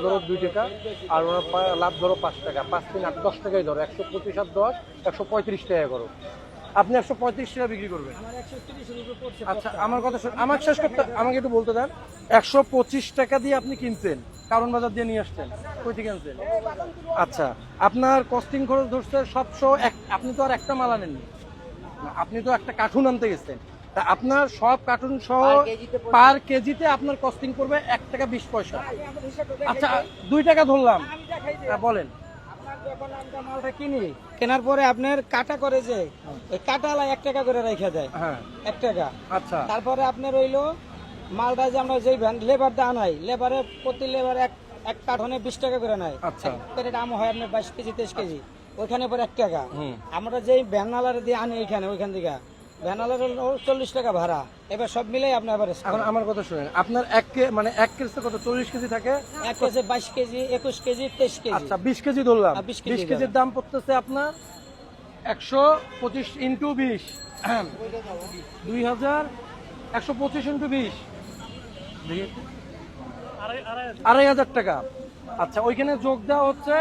ধরো 2 টাকা আর ওনার লাভ ধরো 5 টাকা, 5 3 8 10 টাকাই ধরো, 125 আর 10 135 টাকা করো। আপনি 135 টাকা বিক্রি করবেন। আচ্ছা আমার কথা আমাকে শেষ করতে, আমাকে একটু বলতে দেন। 125 টাকা দিয়ে আপনি কিনছেন, কারণ বাজার দিয়ে নিয়ে আসছেন, কই থেকে আনছেন? আচ্ছা আপনার কস্টিং খরচ ধরছে 700, আপনি তো আর একটা মাল আনেননি, আপনি তো একটা কার্টুন আনতে গেছেন, তা আপনার সব কার্টুন সহ পার কেজিতে আপনার কস্টিং পড়বে 1 টাকা 20 পয়সা। আচ্ছা 2 টাকা ধরলাম, বলেন। মালটা কিনি, কেনার পরে আপনার কাটা করে যে ওই কাটালা 1 টাকা করে রেখে দেয়, হ্যাঁ 1 টাকা। আচ্ছা তারপরে আপনার রইলো মালটা যে আমরা যেই লেবার দিয়ে আনাই, লেবারে প্রতি লেবার এক কার্টনে 20 টাকা করে নেয়। আচ্ছা পেটের দাম হয় আপনার 22 কেজি 23 কেজি, ওইখানে পরে 1 টাকা। আমরা যেই ভ্যানালারে দিয়ে আনি এখানে, ওইখান থেকে ভ্যানালার 40 টাকা ভাড়া। এবার সব মিলাই আপনি এভারেজ। এখন আমার কথা শুনেন, আপনার মানে 1 কেজিতে কত 40 কেজি থাকে? 1 কেজি 22 কেজি 21 কেজি 23 কেজি। আচ্ছা 20 কেজি ধরলাম, 20 কেজির দাম পড়তেছে আপনার 125 ইন্টু 20 2000, 125 ইন্টু 20 2,500 টাকা। আচ্ছা ওইখানে যোগ দেওয়া হচ্ছে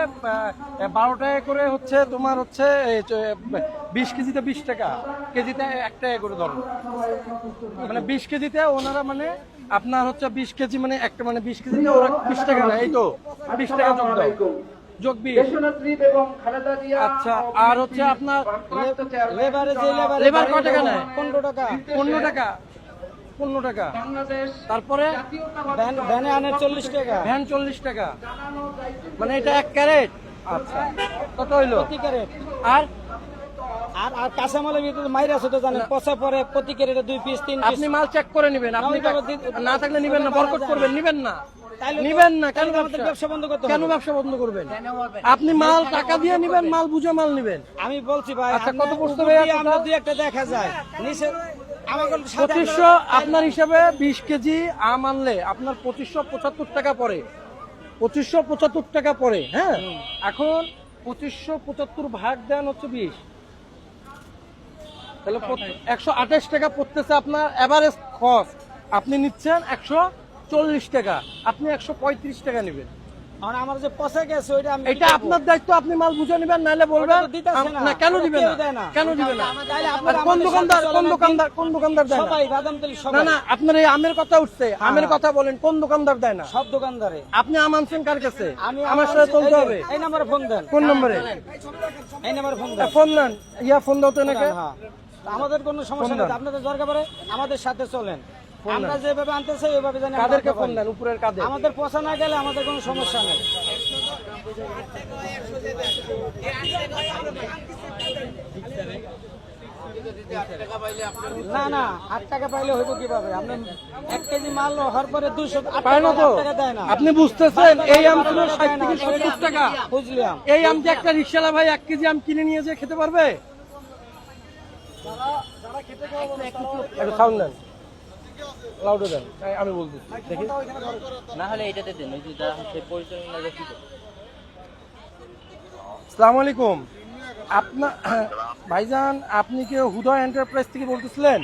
12 টাকা করে, হচ্ছে তোমার হচ্ছে 20 কেজিতে 20 টাকা, কেজিতে 1 টাকা করে ধরো, মানে 20 কেজিতে ওনারা মানে আপনার হচ্ছে 20 কেজি মানে একটা, মানে 20 কেজিতে ওরা 20 টাকা নেয়, এই তো 20 টাকা যোগ দাও, যোগ 20। আচ্ছা আর হচ্ছে আপনার লেবার কত টাকা নেয়? 15 টাকা। 15 টাকা 15 টাকা। তারপরে ভ্যানে আনে 40 টাকা, ভ্যান 40 টাকা, মানে এটা 1 ক্যারেট। আচ্ছা কত হইলো? প্রতি ক্যারেট। আর আর আর কাঁচামালের ভিতরে মাইরা আছে তো জানেন, পচা পরে প্রতি ক্যারেটে 2 পিস 3 পিস। আপনি মাল চেক করে নেবেন, আপনি না থাকলে নিবেন না, বরকত করবেন, নিবেন না, নিবেন না। কেন ব্যবসা বন্ধ করতে? কেন ব্যবসা বন্ধ করবেন? আপনি মাল টাকা দিয়ে নিবেন, মাল বুঝে মাল নিবেন। আমি বলছি ভাই, আচ্ছা কত পড়তে হবে? আমরা দুই একটা দেখা যায় নিচে 2500, আপনার হিসাবে 20 কেজি আম আনলে আপনার 2575 টাকা পড়ে, 2575 টাকা পড়ে। হ্যাঁ এখন 2575 ভাগ দেন হচ্ছে 20, তাহলে 128 টাকা পড়তেছে আপনার এভারেজ কস্ট। আপনি নিচ্ছেন 140 টাকা, আপনি 135 টাকা নেবেন। আমার যে পচা গেছে ওইটা আমি, এটা আপনার দায়িত্ব, আপনি মাল বুঝে নেবেন, নাহলে বলবেন না। কেন দিবেন না? কেন দিবেন না? কোন দোকানদার, কোন দোকানদার দেয় না? সবাই বাদামতলি না সবাই। না, আপনার এই আমের কথা উঠছে, আমের কথা বলেন, কোন দোকানদার দেয় না? সব দোকানদারে। আপনি আম আনছেন কার কাছে? আমার সাথে চলতে হবে। এই নম্বরে ফোন দেন। কোন নম্বরে? এই নম্বরে ফোন দেন। ফোন দেন, ফোন দাও তো নাকি? হ্যাঁ আমাদের কোনো সমস্যা নেই, আপনাদের দরকার পড়ে আমাদের সাথে চলেন, আমরা যেভাবে আনতেছি ওইভাবে জানি। কাদেরকে ফোন দেন? উপরের কাদের? আমাদের পছন্দ না গেলে আমাদের কোনো সমস্যা নেই। না না 8 টাকা পাইলে হইব কিভাবে? আপনি 1 কেজি মাল হওয়ার পরে 200 টাকা দেয় না। আপনি বুঝতেছেন এই আম ছিল 60 থেকে 70 টাকা, বুঝলাম। এই আম যে একটা রিকশালা ভাই 1 কেজি আম কিনে নিয়ে যেয়ে খেতে পারবে? একটু সাউন্ড দেন, লাউডে দেন, আমি বলতেছি দেখি। না হলে এটাতে দেন, ওই যে যা হচ্ছে পরিচালনা দেখি। আসসালামু আলাইকুম। আপনার ভাইজান, আপনি কি হুদয় এন্টারপ্রাইজ থেকে বলতেছিলেন?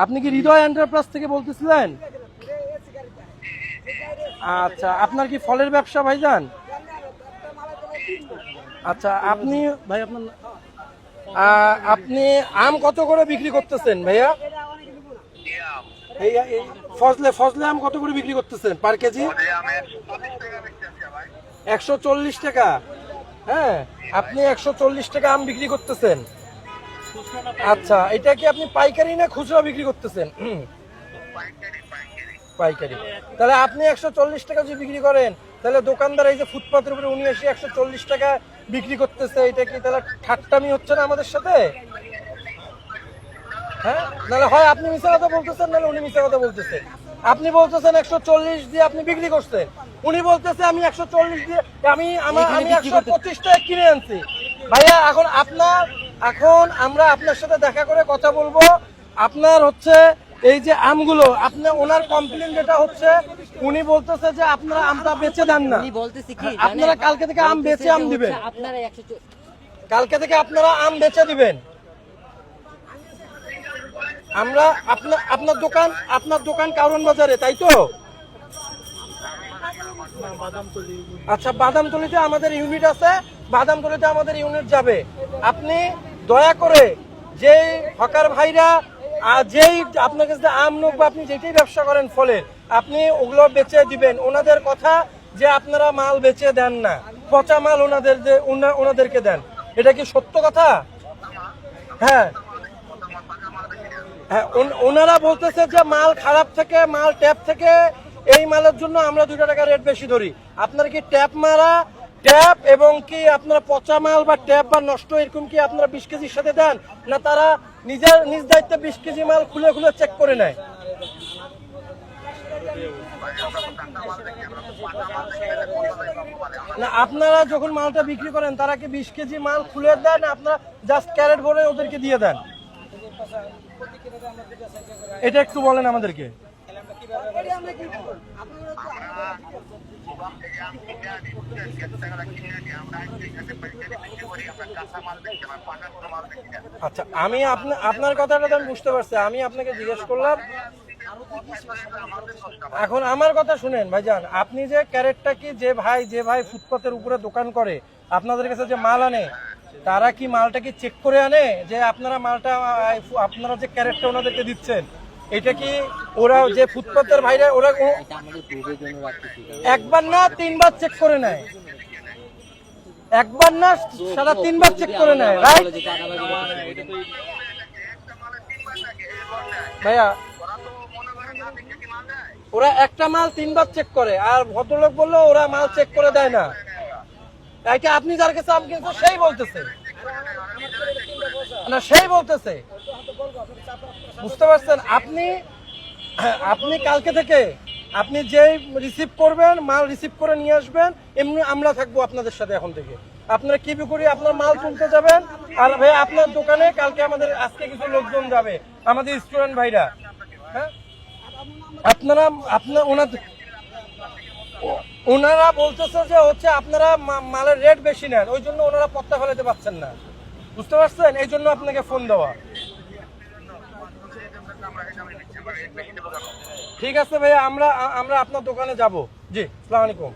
আপনি কি হৃদয় এন্টারপ্রাইজ থেকে বলতেছিলেন? আচ্ছা আপনার কি ফলের ব্যবসা ভাইজান? আচ্ছা আপনি ভাই আপনার আপনি আম কত করে বিক্রি করতেছেন ভাইয়া? ফজলে আম কত করে বিক্রি করতেছেন পার কেজি? 140 টাকা। হ্যাঁ আপনি 140 টাকা আম বিক্রি করতেছেন। আচ্ছা এটা কি আপনি পাইকারি না খুচরা বিক্রি করতেছেন? পাইকারি। তাহলে আপনি 140 টাকা যদি বিক্রি করেন, তাহলে দোকানদার এই যে ফুটপাতের উপরে উনি এসে 140 টাকা বিক্রি করতেছে, এটা কি তাহলে ঠাট্টামি হচ্ছে না আমাদের সাথে? হ্যাঁ নাহলে হয় আপনি মিথ্যা কথা বলতেছেন, নাহলে উনি মিথ্যা কথা বলতেছেন। আপনি বলতেছেন 140 দিয়ে আপনি বিক্রি করছেন, উনি বলতেছে আমি 140 দিয়ে আমি 125 টাকা কিনে আনছি। ভাইয়া এখন আমরা আপনার সাথে দেখা করে কথা বলবো। আপনার হচ্ছে এই যে আমগুলো, আপনার ওনার কমপ্লেন যেটা হচ্ছে, উনি বলতেছে যে আপনারা আমটা বেচে দেন না। আপনারা কালকে থেকে আম বেচে আম দিবেন, কালকে থেকে আপনারা আম বেচে দিবেন। আমরা আপনার দোকান কারওয়ান বাজারে, তাই তো? আচ্ছা, বাদামতলিতে আমাদের ইউনিট আছে, বাদামতলিতে আমাদের ইউনিট যাবে। আপনি দয়া করে যেই হকার ভাইরা যেই আপনার কাছে আম নোক বা আপনি যেটাই ব্যবসা করেন ফলের, আপনি ওগুলো বেচে দিবেন। ওনাদের কথা যে আপনারা মাল বেচে দেন না, পচা মাল ওনাদেরকে দেন, এটা কি সত্য কথা? হ্যাঁ হ্যাঁ, ওনারা বলতেছে যে মাল খারাপ থেকে, মাল ট্যাপ থেকে, এই মালের জন্য আমরা 2 টাকা রেট বেশি ধরি। আপনারা কি ট্যাপ মারা, ট্যাপ এবং কি আপনারা পচা মাল বা ট্যাপ বা নষ্ট এরকম কি আপনারা 20 কেজির সাথে দেন, না তারা নিজ দায়িত্বে 20 কেজি মাল খুলে খুলে চেক করে নেয়? না, আপনারা যখন মালটা বিক্রি করেন তারা কি 20 কেজি মাল খুলে দেন, আপনারা জাস্ট ক্যারেট ভরে ওদেরকে দিয়ে দেন? এটা একটু বলেন আমাদেরকে। আচ্ছা, আমি আপনার কথাটা তো আমি বুঝতে পারছি, আমি আপনাকে জিজ্ঞেস করলাম। এখন আমার কথা শুনেন ভাইজান, আপনি যে ক্যারেটটা কি যে ভাই ফুটপাতের উপরে দোকান করে আপনাদের কাছে যে মাল আনে, তারা কি মালটা কি চেক করে আনে? যে আপনারা মালটা আপনারা যে ক্যারেটটা ওনাদেরকে দিচ্ছেন, এটা কি ওরা যে ফুটপাতের ভাইরা ওরা একবার না 3 বার চেক করে নেয়? একবার না সারা 3 বার চেক করে নেয়, রাইট ভাইয়া? ওরা একটা মাল 3 বার চেক করে, আর ভদ্রলোক বললো ওরা মাল চেক করে দেয় না। এটা আপনি যার কাছে আম কিনছেন সেই বলতেছে না, সেই বলতেছে, বুঝতে পারছেন? আপনি কালকে থেকে আপনি যেই রিসিভ করবেন, মাল রিসিভ করে নিয়ে আসবেন, এমনি আমরা থাকবো আপনাদের সাথে এখন থেকে। আপনারা কি করি আপনার মাল তুলতে যাবেন, আর ভাই আপনার দোকানে কালকে আজকে কিছু লোকজন যাবে, আমাদের স্টুডেন্ট ভাইরা। হ্যাঁ, ওনারা বলতেছে যে হচ্ছে আপনারা মালের রেট বেশি নেন, ওই জন্য ওনারা পত্তা ফেলাতে পারছেন না, বুঝতে পারছেন? এই জন্য আপনাকে ফোন দেওয়া। ঠিক আছে ভাইয়া, আমরা আপনার দোকানে যাব। জি, আসসালামু আলাইকুম।